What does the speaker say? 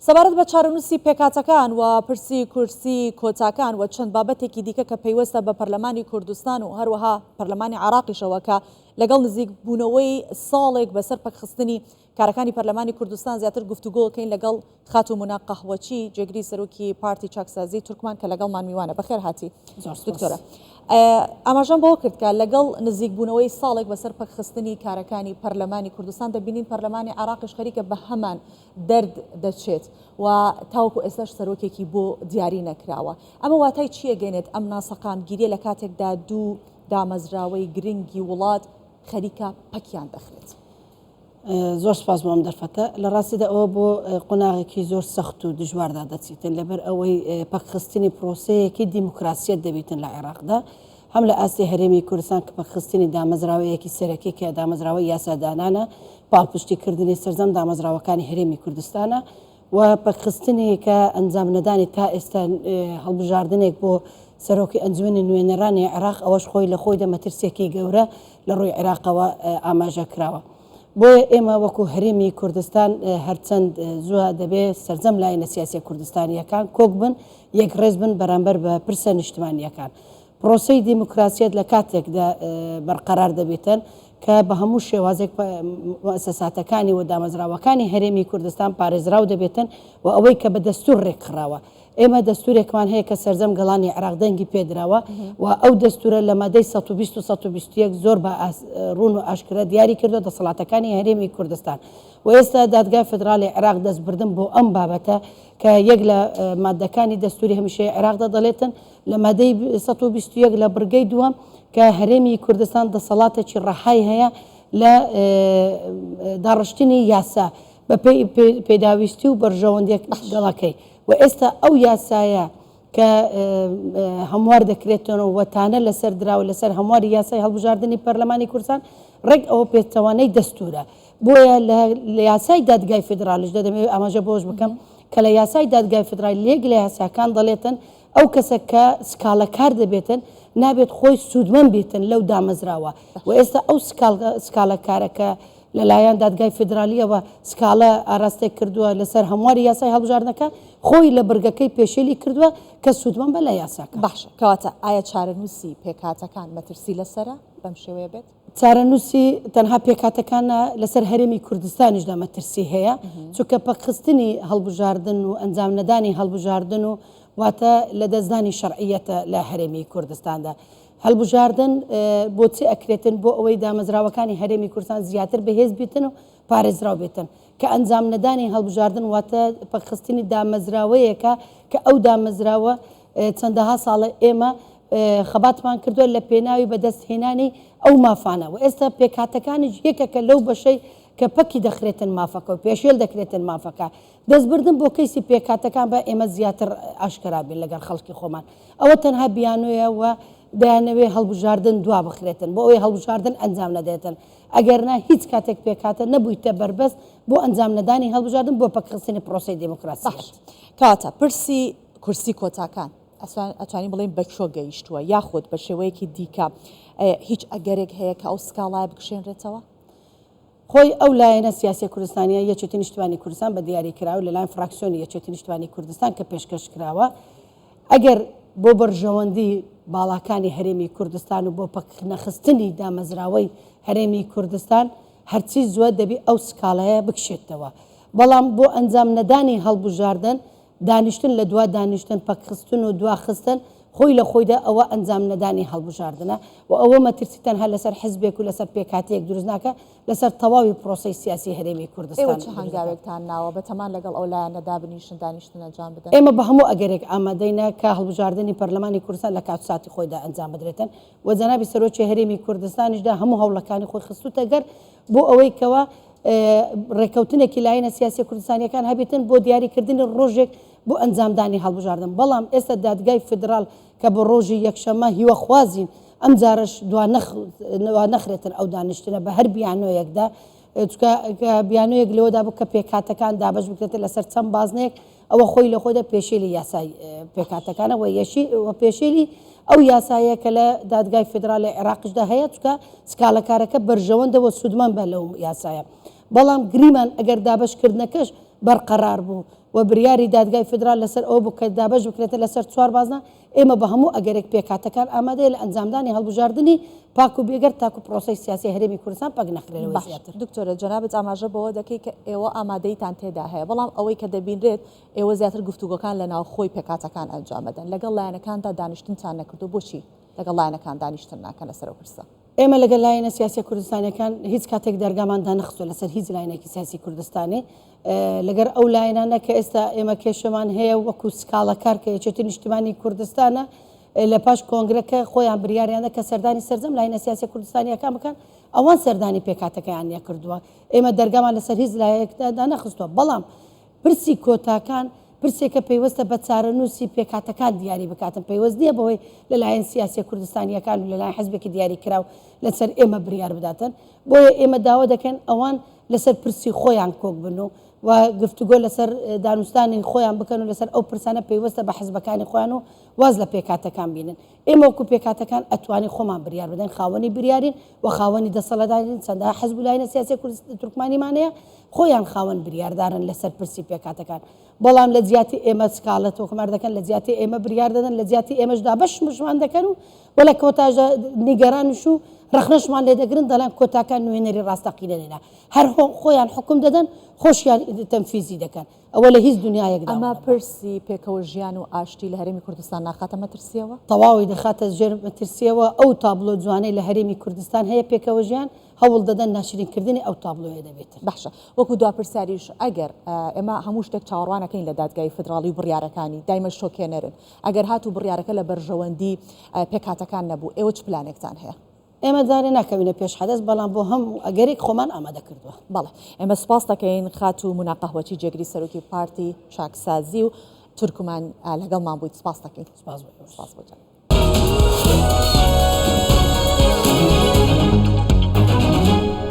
سەبارەت بە چارەنووسی پێکهاتەکان و پرسی کورسی کۆتاکان و چەند بابەتێکی دیکە کە پەیوەستە بە پەرلەمانی کوردستان و هەروەها پەرلەمانی عراقیشەوە کە لەگەڵ نزیک بوونەوەی ساڵێک بەسەر پەکخستنی کارەکانی پەرلەمانی کوردستان زیاتر گفتوگۆکەین لەگەڵ خاتومونە قەحوەچی جێگری سەرۆکی پارتی چاکسازی تورکمان کە لەگەڵمان میوانە. بەخێر هاتی دکتۆرە. ئاماژەم بۆ کرد کە لەگەڵ نزیک بوونەوەی ساڵێک بەسەر پەکخستنی کارەکانی پەرلەمانی کوردستان دەبینین پەرلەمانی عراقیش خەریکە بە هەمان دەرد دەچێت و تاوەکو ئێستاش سەرۆکێکی بۆ دیاری نەکراوە. ئەمە واتای چیە گەێنێت ئەم ناسەقامگیریە لە کاتێکدا دوو دامەزراوەی گرنگی وڵات خەریکە پەکیان دەخرێت؟ زۆر سپاس بۆ ئەم دەرفەتە. لە ڕاستیدا ئەوە بۆ قۆناغێکی زۆر سەخت و دژواردا دەچیتن لەبەر ئەوەی پەکخستنی پرۆسەیەکی دیموکراسیەت دەبێتن لە عێراقدا، هەم لە ئاستی هەرێمی کوردستان کە پەکخستنی دامەزراوەیەکی سەرەکی کە دامەزراوەی یاسادانانە پاڵپشتیکردنی سەرجەم دامەزراوەکانی هەرێمی کوردستانە و پەکخستنی کە ئەنجام نەدانی تا ئێستا هەڵبژاردنێک بۆ سەرۆکی ئەنجومەنی نوێنەرانی عێراق ئەوەش خۆی لە خۆی دەمەترسێکی گەورە لە ڕووی عێراقەوە ئاماژە کراوە. بۆیە ئێمە وەکو هەرێمی کوردستان هەرچەند زووە دەبێت سەرجەم لایەنە سیاسی کوردستانیەکان کۆک بن، یەک ڕێز بن بەرامبەر بە پرسە نیشتمانیەکان. پرۆسەی دیموکراسیەت لە کاتێکدا بەرقەرار دەبێتن کە بە هەموو شێوازێک مؤسساتەکانی و دامەزراوەکانی هەرێمی کوردستان پارێزراو دەبێتن و ئەوەی کە بە دەستور ڕێکخراوە. ئێمە دەستورێکمان هەیە کە سەرجەم گەڵانی عێراق دەنگی پێدراوە و ئەو دەستورە لە مادەی 120 و 121 زۆر بە ڕوون و ئاشکرا دیاری کردو دەسەڵاتەکانی هەرێمی کوردستان و ئێستا دادگای فدرالی عێراق دەستبردن بۆ ئەم بابەتە کە یەک لە مادەکانی دەستوری هەمیشەیە عێراقدا دەڵێتن لە مادەی 121 لە بڕگەی دووەم کە هەرێمی کوردستان دەسەڵاتێکی ڕەحای هەیە لە داڕشتنی یاسا بە پێداویستی و بەرژەوەندێک گەڵەکەی و ئێستا ئەو یاسایە کە هەموار دەکرێتەوە وەتانە لەسەر دراوە لەسەر هەمواری یاسای هەڵبژاردننی پەرلەمانی کوردستان ڕێک ئەوە پێچەوانەی دەستورە. بۆیە لە یاسای دادگای فدرالیش دەمەوێت ئاماژە بۆش بکەم کە لە یاسای دادگای فدرالی لێک لە یاساکان دەڵێتن ئەو کەسە کە سکاڵەکار دەبێتن نابێت خۆی سوودمەند بێتن لەو دامەزراوە و ئێستا ئەو سکاڵەکارەکە لەلایەن دادگای فدرالیەوە سکاڵە ئاراستەی کردووە لەسەر هەمواری یاسای هەڵبژاردنەکە خۆی لە بڕگەکەی پێشێلی کردووە کە سوودمەند بە لە یاساکە. باشە کەواتە ئایا چارەنووسی پێکهاتەکان مەترسی لەسرە بەم شێوەیە بێت؟ چارەنووسی تەنها پێکهاتەکانە لەسەر هەرێمی کوردستانیشدا مەترسی هەیە چونکە پەکخستنی هەڵبژاردن و ئەنجام نەدانی هەڵبژاردن و واتە لە دەستدانی شەرعیەتە لە هەرێمی کوردستاندا. هەڵبژاردن بۆچی ئەکرێتن بۆ ئەوەی دامەزراوەکانی هەرێمی کوردستان زیاتر بەهێز بێتن و پارێزراو بێتن کە ئەنجام نەدانی هەڵبژاردن واتە پەکخستنی دامەزراوەیەکە کە ئەو دامەزراوە چەندەها ساڵە ئێمە خەباتمان کردووە لە پێناوی بەدەستهێنانی ئەو مافانە و ئێستا پێکهاتەکانیش یەکەکە لەو بەشەی کە پەکی دەخرێتن مافەکە و پێشێل دەکرێتن مافەکە دەستبردن بۆ کەیسی پێکهاتەکان بە ئێمە زیاتر ئاشکرا بێت لەگەڵ خەڵکی خۆمان. ئەوە تەنها بیانویە و دەیانەوێ هەڵبژاردن دوا بخرێتن بۆ ئەوەی هەڵبژاردن ئەنجام نەدێتن ئەگەرنا هیچ کاتێک پێکاتە نەبوویتە بربەست بۆ ئەنجام نەدانی هەڵبژاردن بۆ پەکخستنی پرۆسەی دیموکراسی. کاتە پرسی کورسی کۆتاکان ئەتوانین بڵێن بەکۆ گەیشتووە یاخود بە شێوەیەکی دیکە هیچ ئەگەرێک هەیە کە ئەو سکاڵای بکشێنرێتەوە؟ خۆی ئەو لایەنە سیاسی کوردستانیە یەکێتی نیشتوانی کوردستان بە دیاری کراوە لەلایەن فراکسیۆنی یەکێتی نیشتوانی کوردستان کە پێشکەش کراوە ئەگەر بۆ بەرژەوەندی باڵاکانی هەرێمی کوردستان و بۆ پەکنەخستنی دامەزراوەی هەرێمی کوردستان هەرچی زووە دەبی ئەو سکاڵەیە بکشێتەوە. بەڵام بۆ ئەنجام نەدانی هەڵبژاردن دانیشتن لە دوا دانیشتن پەکخستن و دواخستن خۆی لە خۆیدا ئەوە ئەنجام نەدانی هەڵبژاردنە و ئەوە مەترسی تەنها لەسەر حزبێک و لەسەر پێکاتەیەک دروست ناکە لەسەر تەواوی پرۆسەی سیاسی هەرێمی کوردستان. چه هەنگاوێکتان ناوە بەتەمان لەگەڵ ئەو لایەنەدا بنیشن دانیشتن ئەنجام بدەن؟ ئێمە بە هەموو ئەگەرێک ئامادەینە کە هەڵبژاردننی پەرلەمانی کوردستان لە کاتساتی خۆیدا ئەنجام بدرێتن و جەنابی سەرۆکی هەرێمی کوردستانیشدا هەموو هەوڵەکانی خۆی خستوتە گەر بۆ ئەوەی کەوە ڕێکەوتنێکی لایەنە سیاسی کوردستانیەکان هەبێتن بۆ دیاریکردنی ڕۆژێک بۆ ئەنجامدانی هەڵبژاردن. بەڵام ئێستا دادگای فدرال کە بە ڕۆژی یەکشەمە هیوە خوازین ئەم جارش دوا نەخرێتن ئەو دانیشتنە بە هەر بیانۆیەکدا بیانۆیەک لەوەدا بوو کە پێکهاتەکان دابش بکرێتە لەسەر چەند بازنێک ئەوە خۆی لە خۆیدا پێشێلی یاسای پێکهاتەکانە و پێشێلی ئەو یاسایە کە لە دادگای فدرالی عێراقیشدا هەیە چکە سکاڵەکارەکە بەرژەوەندەوە سوودمەند بە لەو یاسایە. بەڵام گریمان ئەگەر دابشکردنەکەش بەرقەرار بوو و بریاری دادگای فدرال لەسەر ئەو بوو کە دابەش بکرێتە لەسەر 4 بازنە ئێمە بە هەموو ئەگەرێک پێکاتەکان ئامادەیە لە ئەنجامدانی هەڵبژاردننی پاک و بێگەر تاکو پرۆسی سیاسی هەرێمی کوردستان پاک نەخرێنەوە زیاتر. دکتۆرە جەنابەت ئاماژە بەوە دەکەی کە ئێوە ئامادەیتان تێدا هەیە بەڵام ئەوەی کە دەبینرێت ئێوە زیاتر گفتوگۆکان لە ناو خۆی پێکاتەکان ئەنجامەدەن لەگەڵ لایەنەکاندا دانیشتنتان نەکردو بۆچی لەگەڵ لایەنەکان دانیشتن ناکەن لەسەر پرسە ئێمە لەگەڵ لایەنە سیاسی کوردستانەکان هیچ کاتێک دەرگاماندا نەخستووە لەسەر هیچ لایەنێکی سیاسی کوردستانی لەگەر ئەو لایەنانە کە ئێستا ئێمە کێشەمان هەیە وەکو سکاڵەکار کە یەکێتی نیشتیمانی کوردستانە لە پاش کۆنگرەکە خۆیان بریاریانە کە سەردانی سەرجەم لایەنە سیاسی کوردستانیەکان بکەن ئەوان سەردانی پێکاتەکەیان کردووە ئێمە دەرگامان لەسەر هیچ لایەکدا نەخستووە بەڵام پرسی کۆتاکان پرسێکە پێیوەستە بە چارەنووسی پێکاتەکان دیاری بکاتن پێیوەست نییە بەوەی لەلایەن سیاسی کوردستانیەکان و لەلایەن حزبێکی دیاری کراو لەسەر ئێمە بریار بداتن بۆیە ئێمە داوا دەکەن ئەوان لەسەر پرسی خۆیان کۆک بن و گفتوگۆ لەسەر دانوستانی خۆیان بکەن و لەسەر ئەو پرسانە پێیوەستە بە حزبەکانی خۆیان و واز لە پێکاتەکان بینن ئێمە وەکو پێکاتەکان ئەتوانی خۆمان بریار بدەن خاوەنی بریارین و خاوەنی دەسەڵەدارین چەندە حزب و لایەنە سیاسی تورکمانیمانەیە خۆیان خاوەن بریاردارن لەسەر پرسی پێکاتەکان بەڵام لە جیاتی ئێمە سکاڵەت وکمار دەکەن لە جیاتی ئێمە بریار دەدەن لە جیاتی ئێمەشدا بەشمان دەکەن و وەلە کۆتاژە نیگەرانش و ڕخنەشمان لێ دەگرن دەڵێن کۆتاکان نوێنەری ڕاستەقینەنێنا هەر خۆیان حکم دەدەن خۆشیان تەنفیزی دەکەن ئەوە لە هیچ دنیایەکدا ئەمە پرسی پێکەوە ژیان و ئاشتی لە هەرێمی کوردستان ناخاتە مەترسیەوە تەواوی دەخاتە ژێر مەترسیەوە ئەو تابلۆ جوانەی لە هەرێمی کوردستان هەیە پێکەوە ژیان هەوڵ دەدەن ناشرینکردنی ئەو تابلۆیە دەبێت باشە وەکو دواپرسیاریش ئەگەر ئێمە هەموو شتێک چاوەڕوانەکەین لە دادگای فدراڵی و بڕیارەکانی دایمە شۆکێنەرن ئەگەر هاتوو بڕیارەکە لە بەرژەوەندی پێکاتەکان نەبوو ئێوە چ پلانێکتان هەیە ئێمە دارێ ناکەوینە پێش حەدەست بەڵام بۆ هەم ئەگەرێک خۆمان ئامادە کردووە بەڵێ ئێمە سپاس دەکەین خات و مناقەهوەتی جێگری سەرۆکی پارتی چاکسازی و تورکمان لەگەڵمان بوویت سپاس دەکەین سپاس بۆ